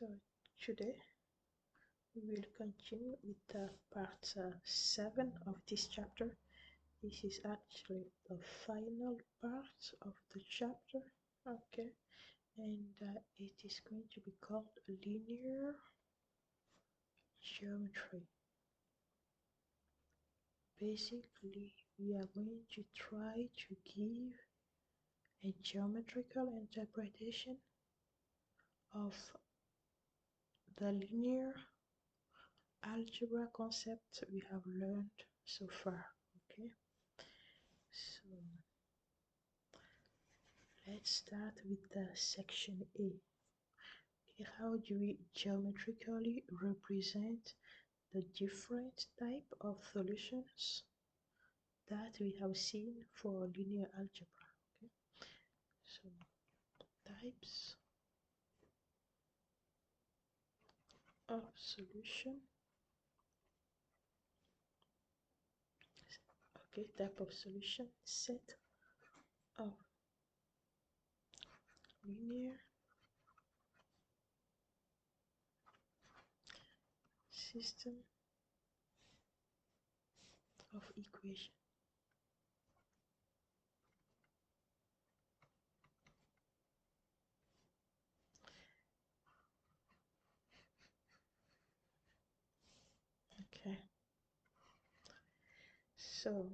So today we will continue with part 7 of this chapter. This is actually the final part of the chapter, okay, and it is going to be called linear geometry. Basically, we are going to try to give a geometrical interpretation of the linear algebra concept we have learned so far. Okay, so let's start with the section A. Okay, how do we geometrically represent the different type of solutions that we have seen for linear algebra? Okay, so types of solution. Okay, type of solution, set of linear system of equation. Okay, so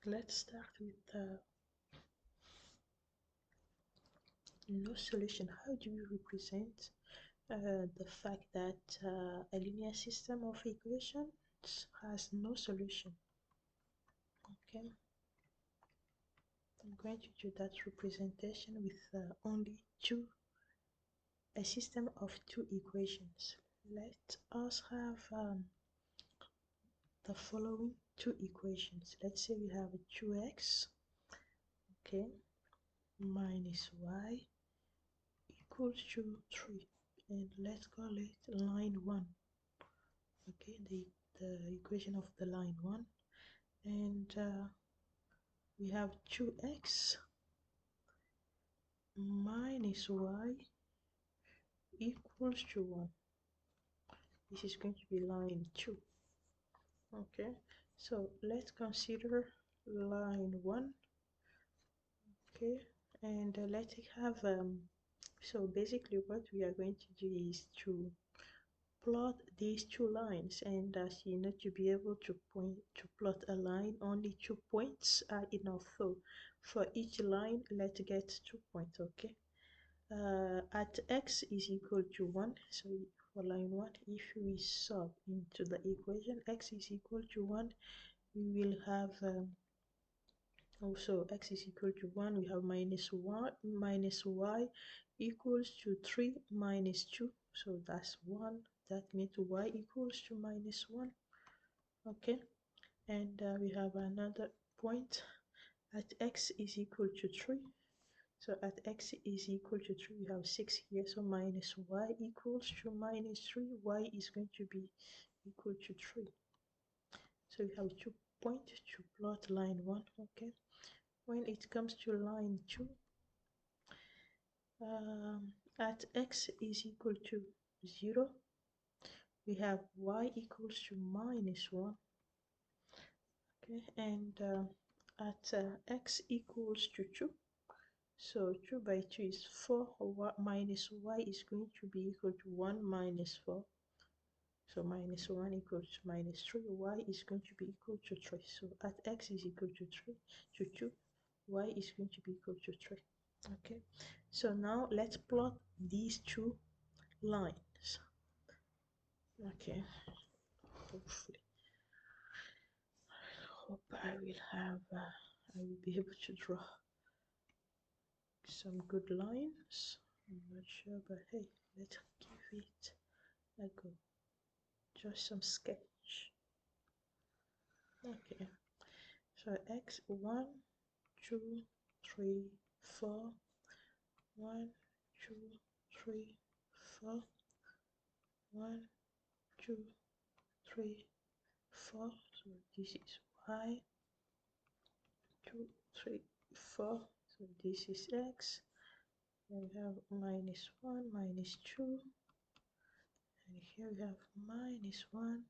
let's start with the no solution. How do we represent the fact that a linear system of equations has no solution? Okay, I'm going to do that representation with only a system of two equations. Let us have the following two equations. Let's say we have 2x, okay, minus y equals to 3, and let's call it line 1. Okay, the equation of the line 1, and we have 2x minus y equals to 1. This is going to be line 2. Okay, so let's consider line 1. Okay, and let's have so basically what we are going to do is to plot these two lines, and as you know, to be able to plot a line, only 2 points are enough. So for each line, let's get 2 points. Okay, at x is equal to 1, so for line 1, if we sub into the equation x is equal to 1, we will have also x is equal to 1, we have minus y equals to 3 minus 2, so that's 1. That means y equals to minus 1. Okay, and we have another point at x is equal to 3. So at x is equal to 3, we have 6 here, so minus y equals to minus 3. Y is going to be equal to 3. So we have 2 points to plot line 1. Okay, when it comes to line 2, at x is equal to 0, we have y equals to minus 1. Okay, and at x equals to 2, so 2 by 2 is 4, minus y is going to be equal to 1 minus 4. So minus 1 equals to minus 3, y is going to be equal to 3. So at x is equal to 2, y is going to be equal to 3. Okay, so now let's plot these two lines. Okay, hopefully, I will be able to draw some good lines. I'm not sure, but hey, let's give it a go. Just some sketch. Okay, so x 1, 2, 3, 4, 1, 2, 3, 4, 1, 2, 3, 4. So this is y. 2, 3, 4. So this is x. Here we have minus 1, minus 2, and here we have minus 1,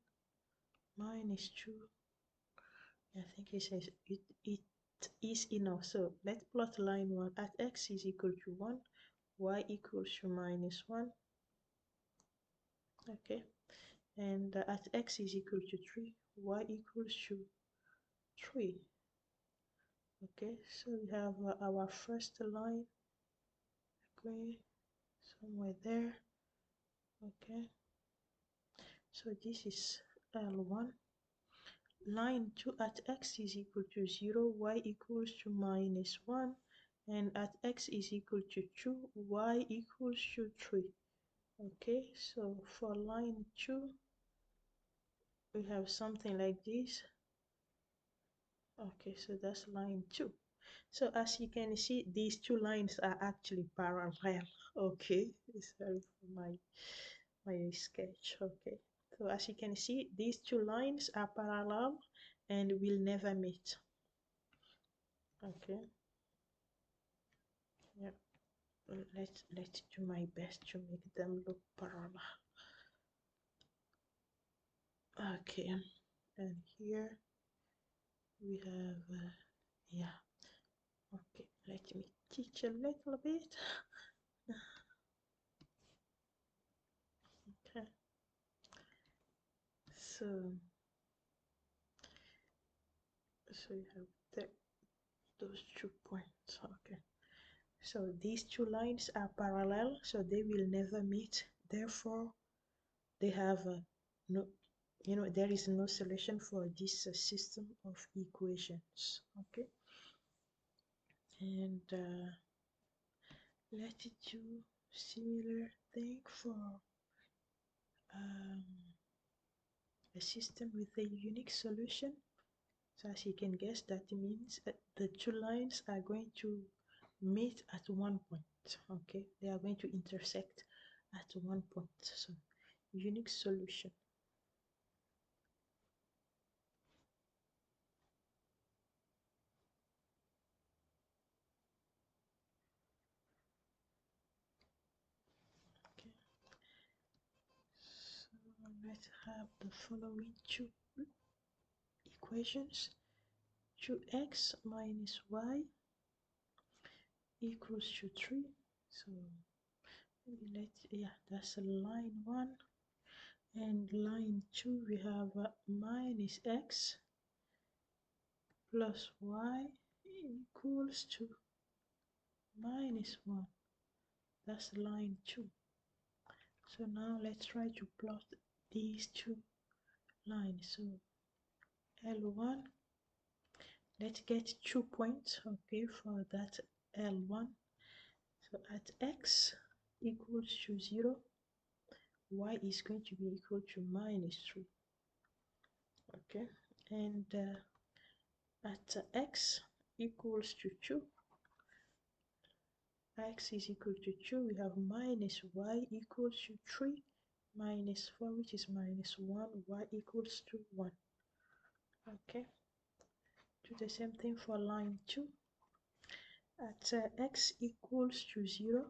minus 2. I think it says it is enough. So let's plot line 1 at x is equal to 1, y equals to minus 1. Okay, and at x is equal to 3, y equals to 3. Okay, so we have our first line, okay, somewhere there. Okay, so this is L1. Line 2 at x is equal to 0, y equals to minus 1, and at x is equal to 2, y equals to 3. Okay, so for line 2, we have something like this. Okay, so that's line 2. So as you can see, these two lines are actually parallel. Okay, sorry for my sketch. Okay, so as you can see, these two lines are parallel and will never meet. Okay, yeah, let's do my best to make them look parallel. Okay, and here we have yeah. Okay, let me teach a little bit. Okay, so you have those 2 points. Okay, so these two lines are parallel, so they will never meet. Therefore, they have no, there is no solution for this system of equations. Okay, and let's do similar thing for um, a system with a unique solution. So as you can guess, that means the two lines are going to meet at one point. Okay, they are going to intersect at one point. So unique solution. Okay, so let's have the following two equations. 2x minus y equals to 3. So maybe that's a line 1. And line 2, we have minus x plus y equals to minus 1. That's line 2. So now let's try to plot these two lines. So L1, let's get 2 points, okay, for that L1. So at x equals to 0, y is going to be equal to minus 3. Okay, and at x equals to 2, x is equal to 2, we have minus y equals to 3 minus 4, which is minus 1, y equals to 1. Okay, do the same thing for line 2. At x equals to 0,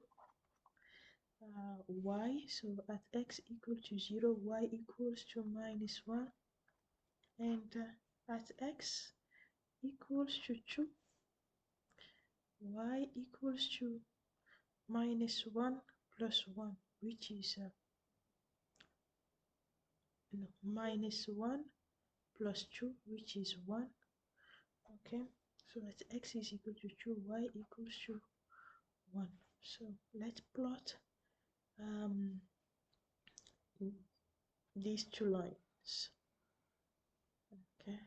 y, so at x equal to 0, y equals to minus 1, and at x equals to 2, y equals to minus 1 plus 1, which is no, minus 1 plus 2, which is 1. Okay, so at x is equal to 2, y equals to 1. So let's plot these two lines. Okay,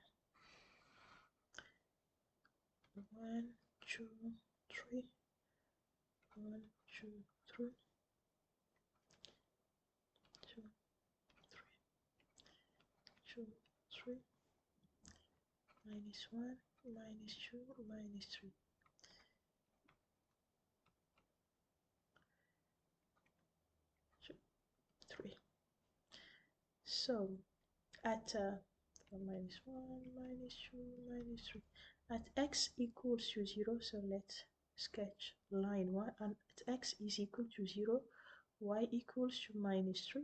1, 2, 3, 1, 2, 3, 2, 3, 2, 3, minus 1, minus 2, minus 3. 2, 3. So at minus 1, minus 2, minus 3. At x equals to 0, so let's sketch line 1 and at x is equal to 0, y equals to minus 3,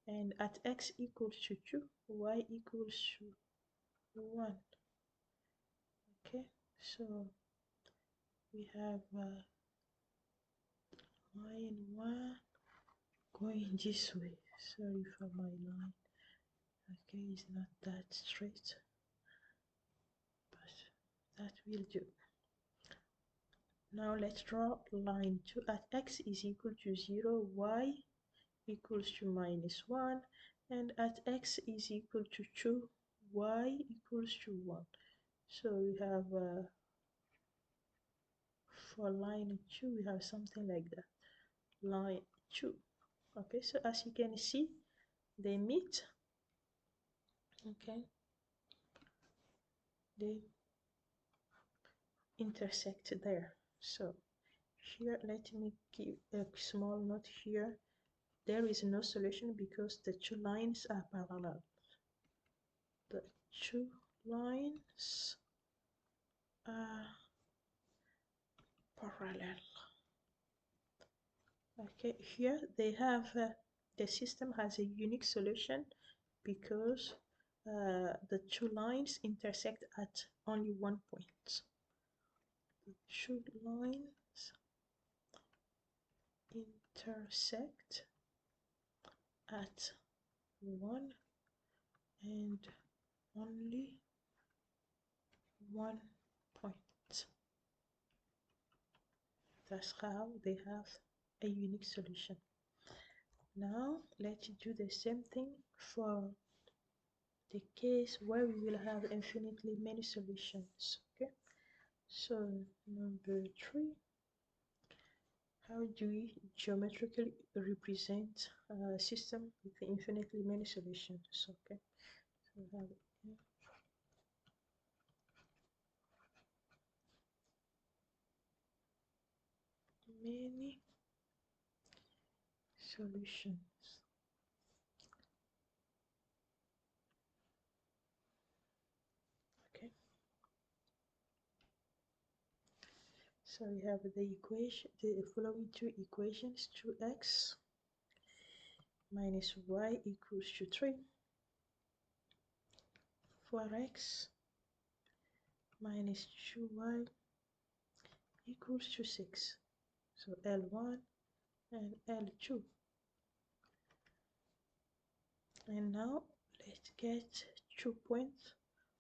and at x equals to 2, y equals to 1. Okay, so we have line 1 going this way. Sorry for my line. Okay, it's not that straight, but that will do. Now let's draw line 2 at x is equal to 0, y equals to minus 1, and at x is equal to 2, y equals to 1. So we have for line 2 we have something like that, line 2. Okay, so as you can see, they meet. Okay, they intersect there. So here, let me give a small note here. There is no solution because the two lines are parallel. The two lines are parallel. Okay, here they have the system has a unique solution because the two lines intersect at only one point. The two lines intersect at one and only one point. That's how they have a unique solution. Now let's do the same thing for the case where we will have infinitely many solutions. Okay, so number 3, how do we geometrically represent a system with infinitely many solutions? Okay, so we have many solutions. Okay, so we have the equation, the following two equations: 2x minus y equals to 3, 4x minus 2y equals to 6. So L1 and L2. And now let's get 2 points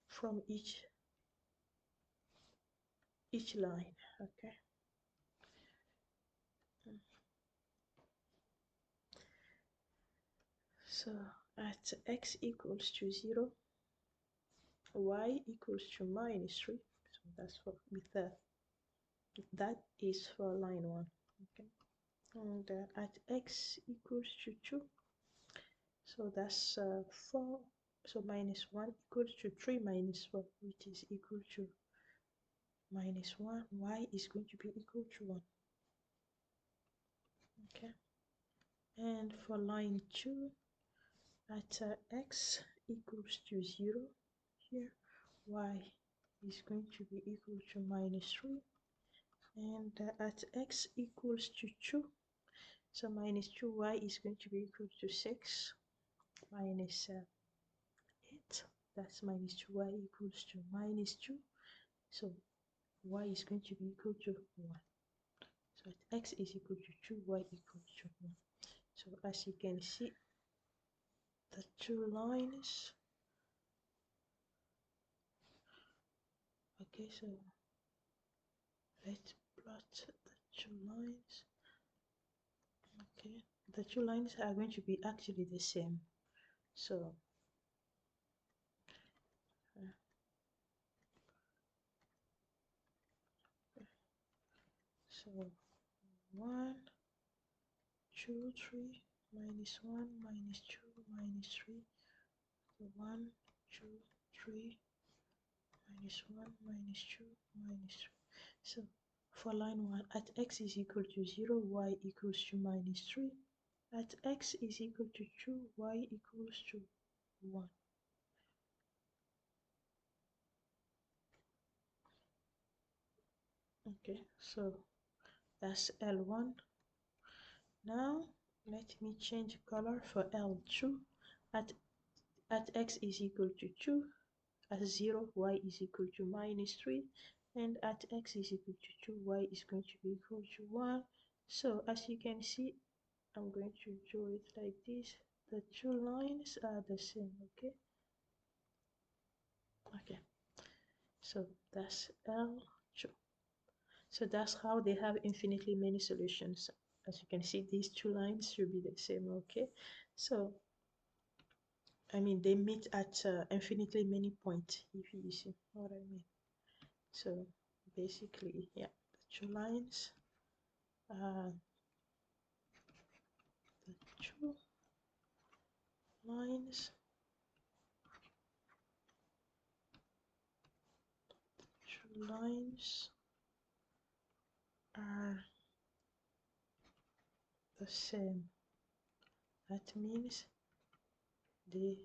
from each line. Okay. So at x equals to 0, y equals to minus 3. So that's for with that is for line 1. Okay. And at x equals to 2, so that's 4. So minus 1 equals to 3 minus 4, which is equal to minus 1. Y is going to be equal to 1. Okay. And for line 2, at x equals to 0, here y is going to be equal to minus 3. And at x equals to 2, so minus 2y is going to be equal to 6 minus 8. That's minus 2y equals to minus 2. So y is going to be equal to 1. So at x is equal to 2, y equals to 1. So as you can see, the two lines. Okay, so let's plot the two lines. Okay, the two lines are going to be actually the same. So so 1, 2, 3, minus 1, minus 2, minus 3, 1, 2, 3, minus 1, minus 2, minus 3. So for line 1, at x is equal to 0, y equals to minus 3. At x is equal to 2, y equals to 1. Okay, so that's L1. Now let me change color for L2. At x is equal to 2, at 0 y is equal to -3, and at x is equal to 2 y is going to be equal to 1. So as you can see, I'm going to draw it like this. The two lines are the same. Okay, so that's L2. So that's how they have infinitely many solutions. As you can see, these two lines should be the same. Okay, so I mean they meet at infinitely many points, if you see what I mean. So basically, yeah, the two lines, uh, the two lines, two lines are the same. That means they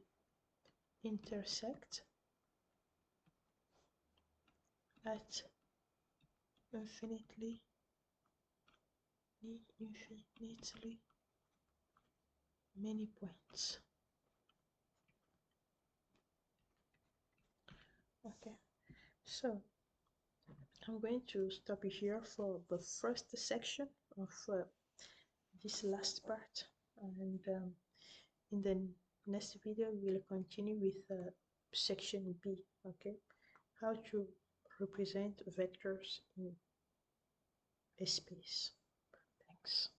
intersect at infinitely many points. Okay, so I'm going to stop here for the first section of this last part, and in the next video we'll continue with section B. Okay, how to represent vectors in a space. Thanks.